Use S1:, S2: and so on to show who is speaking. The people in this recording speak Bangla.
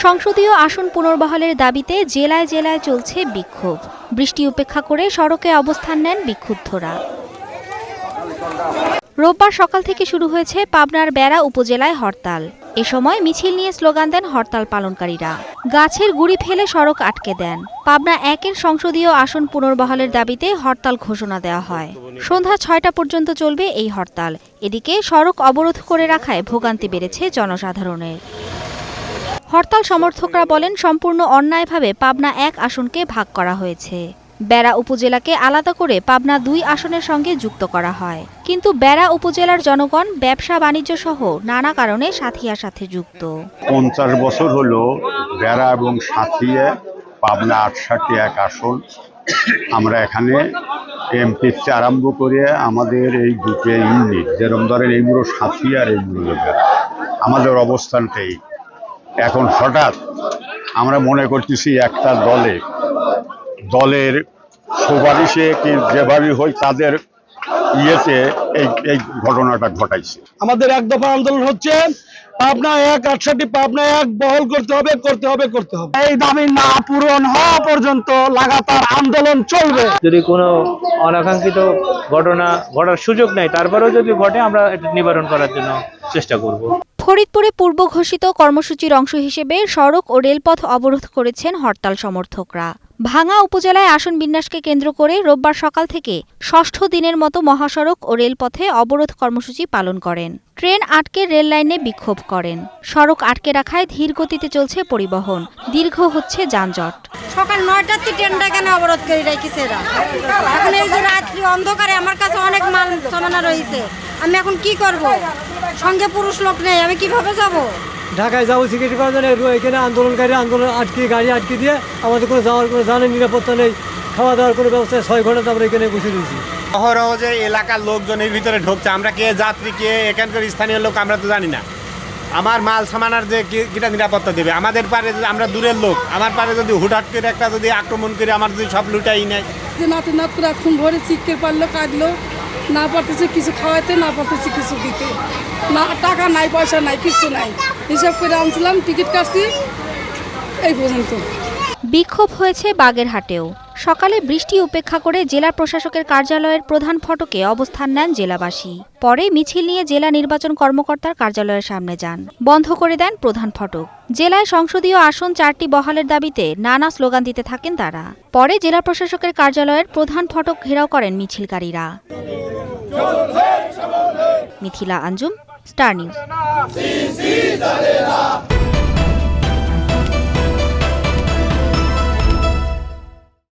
S1: সংসদীয় আসন পুনর্বহালের দাবিতে জেলায় জেলায় চলছে বিক্ষোভ। বৃষ্টি উপেক্ষা করে সড়কে অবস্থান নেন বিক্ষুব্ধরা। রোববার সকাল থেকে শুরু হয়েছে পাবনার বেড়া উপজেলায় হরতাল। এ সময় মিছিল নিয়ে স্লোগান দেন হরতাল পালনকারীরা। গাছের গুঁড়ি ফেলে সড়ক আটকে দেন। পাবনা ১-এর সংসদীয় আসন পুনর্বহালের দাবিতে হরতাল ঘোষণা দেওয়া হয়। সন্ধ্যা ৬টা পর্যন্ত চলবে এই হরতাল। এদিকে সড়ক অবরোধ করে রাখায় ভোগান্তি বেড়েছে জনসাধারণের। হরতাল সমর্থকরা বলেন, সম্পূর্ণ অন্যায়ভাবে পাবনা ১ আসনকে ভাগ করা হয়েছে। বেড়া উপজেলাকে আলাদা করে পাবনা ২ আসনের সঙ্গে যুক্ত করা হয়। কিন্তু বেড়া উপজেলার জনগণ ব্যবসা বাণিজ্য সহ নানা কারণে সাথিয়ার সাথে যুক্ত।
S2: ৫০ বছর হলো বেড়া এবং সাথিয়া পাবনা ৮টি ১ আসন। আমরা এখানে এমপি আরম্ভ করে আমাদের এই দুটো ইউনিট, যেরকম ধরেন এই মুড়ো সাথিয়া আর এই মুড়ো বেড়া, আমাদের অবস্থানটাই এখন হঠাৎ আমরা মনে করতেছি একটা দলের সুপারিশে কি যেভাবে হয় তাদের ইয়েতে এই ঘটনাটা ঘটাইছে।
S3: আমাদের এক দফা আন্দোলন হচ্ছে, পাবনা ১ ৮টি পাবনা ১ বহল করতে হবে। এই দাবি না পূরণ হওয়া পর্যন্ত লাগাতার আন্দোলন চলবে।
S4: যদি কোনো অনাকাঙ্ক্ষিত ঘটনা ঘটার সুযোগ নেই, তারপরেও যদি ঘটে আমরা এটা নিবারণ করার জন্য চেষ্টা করব।
S1: ফরিদপুরে পূর্ব ঘোষিত কর্মসূচির অংশ হিসেবে সড়ক ও রেলপথ অবরোধ করেছেন হরতাল সমর্থকরা। ভাঙ্গা উপজেলায় আসন বিন্যাসকে কেন্দ্র করে রোববার সকাল থেকে ষষ্ঠ দিনের মতো মহাসড়ক ও রেলপথে অবরোধ কর্মসূচি পালন করেন। ট্রেন আটকে রেল লাইনে বিক্ষোভ করেন। সড়ক আটকে রাখায় ধীর গতিতে চলছে পরিবহন, দীর্ঘ হচ্ছে যানজট।
S5: সকাল ৯টার ট্রেনটা কেন অবরোধ করে রেখেছে এরা? এখন এই যে রাত্রি অন্ধকারে আমার কাছে অনেক মাল সামানা রয়েছে, আমি এখন কি করব? সঙ্গে পুরুষ লোক নেই, আমি কিভাবে যাব?
S6: ঢাকায় যাবো চিকিৎসা করার জন্য, এখানে আন্দোলনকারী আন্দোলন গাড়ি আটকে দিয়ে আমাদের কোনো যাওয়ার কোনো জানের নিরাপত্তা নেই, খাওয়া দাওয়ার কোনো ব্যবস্থা। ৬ ঘন্টা আমরা এখানে বসে রয়েছি।
S7: অহরহ যে এলাকার লোকজনের ভিতরে ঢুকছে, আমরা কে যাত্রী কে এখানকার স্থানীয় লোক আমরা তো জানি না। আমার মাল সামানার যে কিটা নিরাপত্তা দেবে? আমাদের পারে আমরা দূরের লোক, আমার পারে যদি হুটহাট করে একটা যদি আক্রমণ করে আমার যদি সব লুটাই নেয়।
S8: যে নাতি নাত করে এখন ভরে চিৎকার পারলো, কাঁদলো, না পারতেছে কিছু খাওয়াইতে, না পারতেছে কিছু দিতে, না টাকা নাই, পয়সা নাই, কিছু নাই। হিসাব করে আনছিলাম, টিকিট কাটছি, এই পর্যন্ত।
S1: বিক্ষোভ হয়েছে বাগেরহাটেও। সকালে বৃষ্টি উপেক্ষা করে জেলা প্রশাসকের কার্যালয়ের প্রধান ফটকে অবস্থান নেন জেলাবাসী। পরে মিছিল নিয়ে জেলা নির্বাচন কর্মকর্তার কার্যালয়ের সামনে যান। বন্ধ করে দেন প্রধান ফটক। জেলায় সংসদীয় আসন ৪টি বহালের দাবিতে নানা স্লোগান দিতে থাকেন তারা। পরে জেলা প্রশাসকের কার্যালয়ের প্রধান ফটক ঘেরাও করেন মিছিলকারীরা। Mithila Anjum, star news.